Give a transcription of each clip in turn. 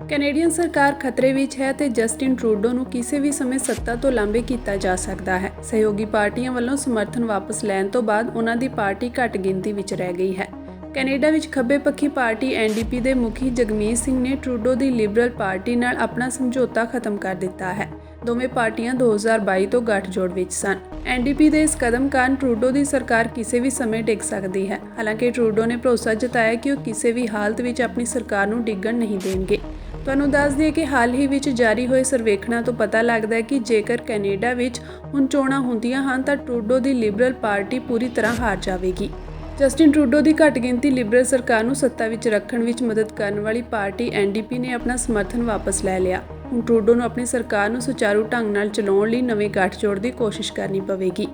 Canadian ਸਰਕਾਰ ਖਤਰੇ ਵਿੱਚ ਹੈ ਤੇ ਜਸਟਿਨ ਟਰੂਡੋ ਨੂੰ ਕਿਸੇ ਵੀ ਸਮੇਂ ਸੱਤਾ ਤੋਂ ਲਾਂਭੇ ਕੀਤਾ ਜਾ ਸਕਦਾ ਹੈ। ਸਹਿਯੋਗੀ ਪਾਰਟੀਆਂ ਵੱਲੋਂ ਸਮਰਥਨ ਵਾਪਸ ਲੈਣ ਤੋਂ ਬਾਅਦ ਉਹਨਾਂ ਦੀ ਪਾਰਟੀ ਘੱਟ ਗਿਣਤੀ ਵਿੱਚ ਰਹਿ ਗਈ ਹੈ। ਕੈਨੇਡਾ ਵਿੱਚ ਖੱਬੇ ਪੱਖੀ ਪਾਰਟੀ NDP ਦੇ ਮੁਖੀ ਜਗਮੀਤ ਸਿੰਘ ਨੇ ਟਰੂਡੋ ਦੀ ਲਿਬਰਲ ਪਾਰਟੀ ਨਾਲ ਆਪਣਾ ਸਮਝੌਤਾ ਖਤਮ ਕਰ ਦਿੱਤਾ ਹੈ। ਦੋਵੇਂ ਪਾਰਟੀਆਂ 2022 ਤੋਂ ਗੱਠਜੋੜ ਵਿੱਚ ਸਨ। NDP ਦੇ ਇਸ ਕਦਮ ਕਾਰਨ ਟਰੂਡੋ ਦੀ ਸਰਕਾਰ ਕਿਸੇ ਵੀ ਸਮੇਂ ਡਿੱਗ ਸਕਦੀ ਹੈ। ਹਾਲਾਂਕਿ ਟਰੂਡੋ ਨੇ ਭਰੋਸਾ ਜਤਾਇਆ ਕਿ ਉਹ ਕਿਸੇ ਵੀ ਹਾਲਤ ਵਿੱਚ ਆਪਣੀ ਸਰਕਾਰ ਨੂੰ ਡਿੱਗਣ ਨਹੀਂ ਦੇਣਗੇ। ਤੁਹਾਨੂੰ ਦੱਸ ਦਈਏ ਕਿ ਹਾਲ ਹੀ ਵਿੱਚ ਜਾਰੀ ਹੋਏ ਸਰਵੇਖਣਾਂ ਤੋਂ ਪਤਾ ਲੱਗਦਾ ਹੈ ਕਿ ਜੇਕਰ ਕੈਨੇਡਾ ਵਿੱਚ ਹੁਣ ਚੋਣਾਂ ਹੁੰਦੀਆਂ ਹਨ ਤਾਂ ਟਰੂਡੋ ਦੀ ਲਿਬਰਲ ਪਾਰਟੀ ਪੂਰੀ ਤਰ੍ਹਾਂ ਹਾਰ ਜਾਵੇਗੀ। ਜਸਟਿਨ ਟਰੂਡੋ ਦੀ ਘੱਟ ਗਿਣਤੀ ਲਿਬਰਲ ਸਰਕਾਰ ਨੂੰ ਸੱਤਾ ਵਿੱਚ ਰੱਖਣ ਵਿੱਚ ਮਦਦ ਕਰਨ ਵਾਲੀ ਪਾਰਟੀ NDP ਨੇ ਆਪਣਾ ਸਮਰਥਨ ਵਾਪਸ ਲੈ ਲਿਆ। ਹੁਣ ਟਰੂਡੋ ਨੂੰ ਆਪਣੀ ਸਰਕਾਰ ਨੂੰ ਸੁਚਾਰੂ ਢੰਗ ਨਾਲ ਚਲਾਉਣ ਲਈ ਨਵੇਂ ਗੱਠਜੋੜ ਦੀ ਕੋਸ਼ਿਸ਼ ਕਰਨੀ ਪਵੇਗੀ।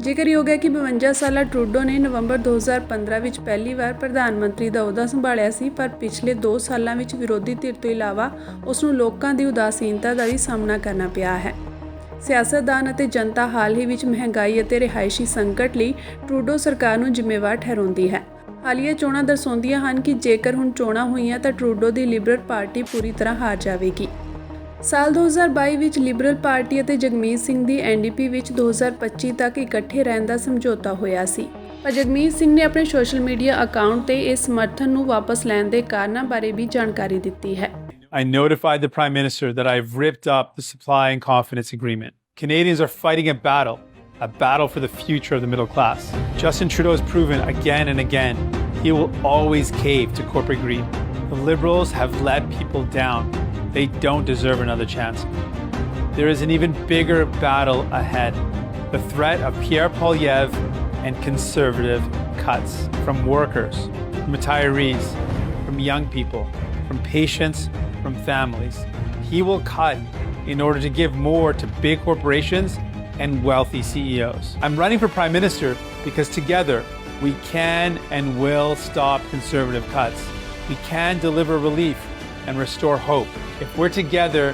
ਜ਼ਿਕਰਯੋਗ ਹੈ ਕਿ 52 ਸਾਲਾ ਟਰੂਡੋ ਨੇ ਨਵੰਬਰ 2015 ਵਿੱਚ ਪਹਿਲੀ ਵਾਰ ਪ੍ਰਧਾਨ ਮੰਤਰੀ ਦਾ ਅਹੁਦਾ ਸੰਭਾਲਿਆ ਸੀ, ਪਰ ਪਿਛਲੇ 2 ਸਾਲਾਂ ਵਿੱਚ ਵਿਰੋਧੀ ਧਿਰ ਤੋਂ ਇਲਾਵਾ ਉਸ ਨੂੰ ਲੋਕਾਂ ਦੀ ਉਦਾਸੀਨਤਾ ਦਾ ਵੀ ਸਾਹਮਣਾ ਕਰਨਾ ਪਿਆ ਹੈ। ਸਿਆਸਤਦਾਨ ਅਤੇ ਜਨਤਾ ਹਾਲ ਹੀ ਵਿੱਚ ਮਹਿੰਗਾਈ ਅਤੇ ਰਿਹਾਇਸ਼ੀ ਸੰਕਟ ਲਈ ਟਰੂਡੋ ਸਰਕਾਰ ਨੂੰ ਜ਼ਿੰਮੇਵਾਰ ਠਹਿਰਾਉਂਦੀ ਹੈ। ਹਾਲੀਆ ਚੋਣਾਂ ਦਰਸਾਉਂਦੀਆਂ ਹਨ ਕਿ ਜੇਕਰ ਹੁਣ ਚੋਣਾਂ ਹੋਈਆਂ ਤਾਂ ਟਰੂਡੋ ਦੀ ਲਿਬਰਲ ਪਾਰਟੀ ਪੂਰੀ ਤਰ੍ਹਾਂ ਹਾਰ ਜਾਵੇਗੀ। ਸਾਲ 2022 ਵਿੱਚ ਲਿਬਰਲ ਪਾਰਟੀ ਅਤੇ ਜਗਮੀਤ ਸਿੰਘ ਦੀ NDP ਵਿੱਚ 2025 ਤੱਕ ਇਕੱਠੇ ਰਹਿਣ ਦਾ ਸਮਝੌਤਾ ਹੋਇਆ ਸੀ, ਪਰ ਜਗਮੀਤ ਸਿੰਘ ਨੇ ਆਪਣੇ ਸੋਸ਼ਲ ਮੀਡੀਆ ਅਕਾਊਂਟ ਤੇ ਇਸ ਸਮਰਥਨ ਨੂੰ ਵਾਪਸ ਲੈਣ ਦੇ ਕਾਰਨਾਂ ਬਾਰੇ ਵੀ ਜਾਣਕਾਰੀ ਦਿੱਤੀ ਹੈ। I notified the Prime Minister that I've ripped up the supply and confidence agreement. Canadians are fighting a battle for the future of the middle class. Justin Trudeau has proven again and again he will always cave to corporate greed. The Liberals have let people down. They don't deserve another chance. There is an even bigger battle ahead. The threat of Pierre Poilievre and conservative cuts from workers, from retirees, from young people, from patients, from families. He will cut in order to give more to big corporations and wealthy CEOs. I'm running for Prime Minister because together we can and will stop conservative cuts. We can deliver relief and restore hope. If we're together,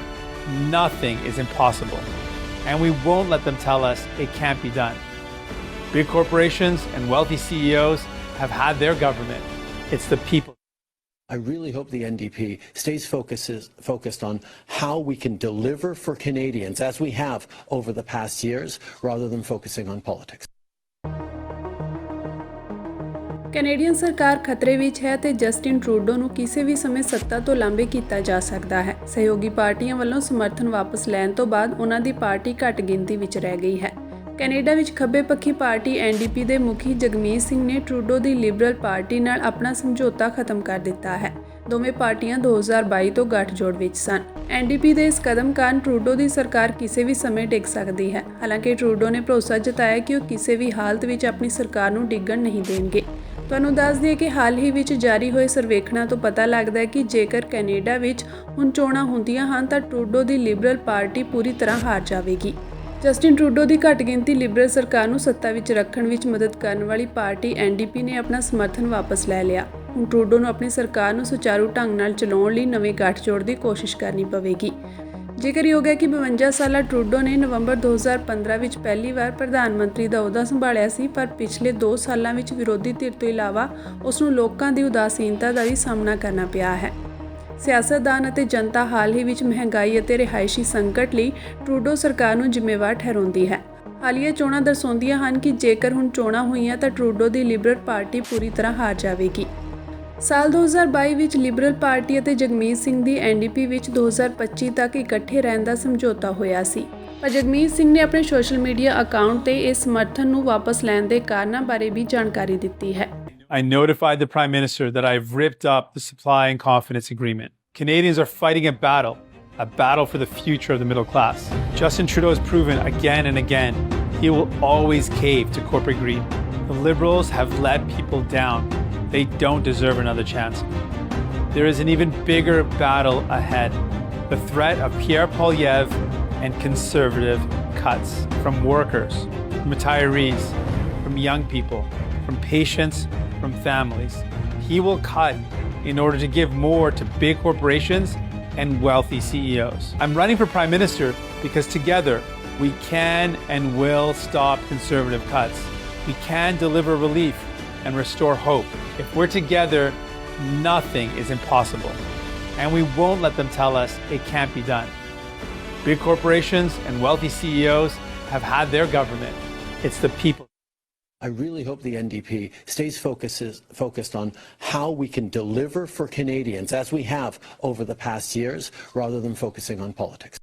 nothing is impossible. And we won't let them tell us it can't be done. Big corporations and wealthy CEOs have had their government. It's the people. I really hope the NDP stays focused on how we can deliver for Canadians, as we have over the past years, rather than focusing on politics. Canadian ਸਰਕਾਰ ਖਤਰੇ ਵਿੱਚ ਹੈ ਤੇ Justin Trudeau ਨੂੰ ਕਿਸੇ ਵੀ ਸਮੇਂ ਸੱਤਾ ਤੋਂ ਲਾਂਭੇ ਕੀਤਾ ਜਾ ਸਕਦਾ ਹੈ। ਸਹਿਯੋਗੀ ਪਾਰਟੀਆਂ ਵੱਲੋਂ ਸਮਰਥਨ ਵਾਪਸ ਲੈਣ ਤੋਂ ਬਾਅਦ ਉਹਨਾਂ ਦੀ ਪਾਰਟੀ ਘੱਟ ਗਿਣਤੀ ਵਿੱਚ ਰਹਿ ਗਈ ਹੈ। ਕੈਨੇਡਾ ਵਿੱਚ ਖੱਬੇ ਪੱਖੀ ਪਾਰਟੀ NDP ਦੇ ਮੁਖੀ ਜਗਮੀਤ ਸਿੰਘ ਨੇ ਟਰੂਡੋ ਦੀ ਲਿਬਰਲ ਪਾਰਟੀ ਨਾਲ ਆਪਣਾ ਸਮਝੌਤਾ ਖਤਮ ਕਰ ਦਿੱਤਾ ਹੈ। ਦੋਵੇਂ ਪਾਰਟੀਆਂ 2022 ਤੋਂ ਗੱਠਜੋੜ ਵਿੱਚ ਸਨ। NDP ਦੇ ਇਸ ਕਦਮ ਕਾਰਨ ਟਰੂਡੋ ਦੀ ਸਰਕਾਰ ਕਿਸੇ ਵੀ ਸਮੇਂ ਡਿੱਗ ਸਕਦੀ ਹੈ। ਹਾਲਾਂਕਿ ਟਰੂਡੋ ਨੇ ਭਰੋਸਾ ਜਤਾਇਆ ਕਿ ਉਹ ਕਿਸੇ ਵੀ ਹਾਲਤ ਵਿੱਚ ਆਪਣੀ ਸਰਕਾਰ ਨੂੰ ਡਿੱਗਣ ਨਹੀਂ ਦੇਣਗੇ। ਤੁਹਾਨੂੰ ਦੱਸ ਦਈਏ ਕਿ ਹਾਲ ਹੀ ਵਿੱਚ ਜਾਰੀ ਹੋਏ ਸਰਵੇਖਣਾਂ ਤੋਂ ਪਤਾ ਲੱਗਦਾ ਹੈ ਕਿ ਜੇਕਰ ਕੈਨੇਡਾ ਵਿੱਚ ਹੁਣ ਚੋਣਾਂ ਹੁੰਦੀਆਂ ਹਨ ਤਾਂ ਟਰੂਡੋ ਦੀ ਲਿਬਰਲ ਪਾਰਟੀ ਪੂਰੀ ਤਰ੍ਹਾਂ ਹਾਰ ਜਾਵੇਗੀ। ਜਸਟਿਨ ਟਰੂਡੋ ਦੀ ਘੱਟ ਗਿਣਤੀ ਲਿਬਰਲ ਸਰਕਾਰ ਨੂੰ ਸੱਤਾ ਵਿੱਚ ਰੱਖਣ ਵਿੱਚ ਮਦਦ ਕਰਨ ਵਾਲੀ ਪਾਰਟੀ NDP ਨੇ ਆਪਣਾ ਸਮਰਥਨ ਵਾਪਸ ਲੈ ਲਿਆ। ਹੁਣ ਟਰੂਡੋ ਨੂੰ ਆਪਣੀ ਸਰਕਾਰ ਨੂੰ ਸੁਚਾਰੂ ਢੰਗ ਨਾਲ ਚਲਾਉਣ ਲਈ ਨਵੇਂ ਗੱਠਜੋੜ ਦੀ ਕੋਸ਼ਿਸ਼ ਕਰਨੀ ਪਵੇਗੀ। ਜ਼ਿਕਰਯੋਗ ਹੈ ਕਿ 52 ਸਾਲਾ ਟਰੂਡੋ ਨੇ ਨਵੰਬਰ 2015 ਵਿੱਚ ਪਹਿਲੀ ਵਾਰ ਪ੍ਰਧਾਨ ਮੰਤਰੀ ਦਾ ਅਹੁਦਾ ਸੰਭਾਲਿਆ ਸੀ, ਪਰ ਪਿਛਲੇ 2 ਸਾਲਾਂ ਵਿੱਚ ਵਿਰੋਧੀ ਧਿਰ ਤੋਂ ਇਲਾਵਾ ਉਸ ਨੂੰ ਲੋਕਾਂ ਦੀ ਉਦਾਸੀਨਤਾ ਦਾ ਵੀ ਸਾਹਮਣਾ ਕਰਨਾ ਪਿਆ ਹੈ। ਸਿਆਸਤਦਾਨ ਅਤੇ ਜਨਤਾ ਹਾਲ ਹੀ ਵਿੱਚ ਮਹਿੰਗਾਈ ਅਤੇ ਰਿਹਾਇਸ਼ੀ ਸੰਕਟ ਲਈ ਟਰੂਡੋ ਸਰਕਾਰ ਨੂੰ ਜ਼ਿੰਮੇਵਾਰ ਠਹਿਰਾਉਂਦੀ ਹੈ। ਹਾਲੀਆ ਚੋਣਾਂ ਦਰਸਾਉਂਦੀਆਂ ਹਨ ਕਿ ਜੇਕਰ ਹੁਣ ਚੋਣਾਂ ਹੋਈਆਂ ਤਾਂ ਟਰੂਡੋ ਦੀ ਲਿਬਰਲ ਪਾਰਟੀ ਪੂਰੀ ਤਰ੍ਹਾਂ ਹਾਰ ਜਾਵੇਗੀ। ਸਾਲ 2022 ਵਿੱਚ ਲਿਬਰਲ ਪਾਰਟੀ ਅਤੇ ਜਗਮੀਤ ਸਿੰਘ ਦੀ NDP ਵਿੱਚ 2025 ਤੱਕ ਇਕੱਠੇ ਰਹਿਣ ਦਾ ਸਮਝੌਤਾ ਹੋਇਆ ਸੀ, ਪਰ ਜਗਮੀਤ ਸਿੰਘ ਨੇ ਆਪਣੇ ਸੋਸ਼ਲ ਮੀਡੀਆ ਅਕਾਊਂਟ ਤੇ ਇਸ ਸਮਰਥਨ ਨੂੰ ਵਾਪਸ ਲੈਣ ਦੇ ਕਾਰਨਾਂ ਬਾਰੇ ਵੀ ਜਾਣਕਾਰੀ ਦਿੱਤੀ ਹੈ। I notified the Prime Minister that I've ripped up the supply and confidence agreement. Canadians are fighting a battle for the future of the middle class. Justin Trudeau has proven again and again he will always cave to corporate greed. The Liberals have let people down. They don't deserve another chance. There is an even bigger battle ahead. The threat of Pierre Poilievre and conservative cuts from workers, from retirees, from young people, from patients, from families. He will cut in order to give more to big corporations and wealthy CEOs. I'm running for Prime Minister because together we can and will stop conservative cuts. We can deliver relief and restore hope. If we're together, nothing is impossible. and we won't let them tell us it can't be done. Big corporations and wealthy CEOs have had their government. It's the people. I really hope the NDP stays focused on how we can deliver for Canadians, as we have over the past years, rather than focusing on politics.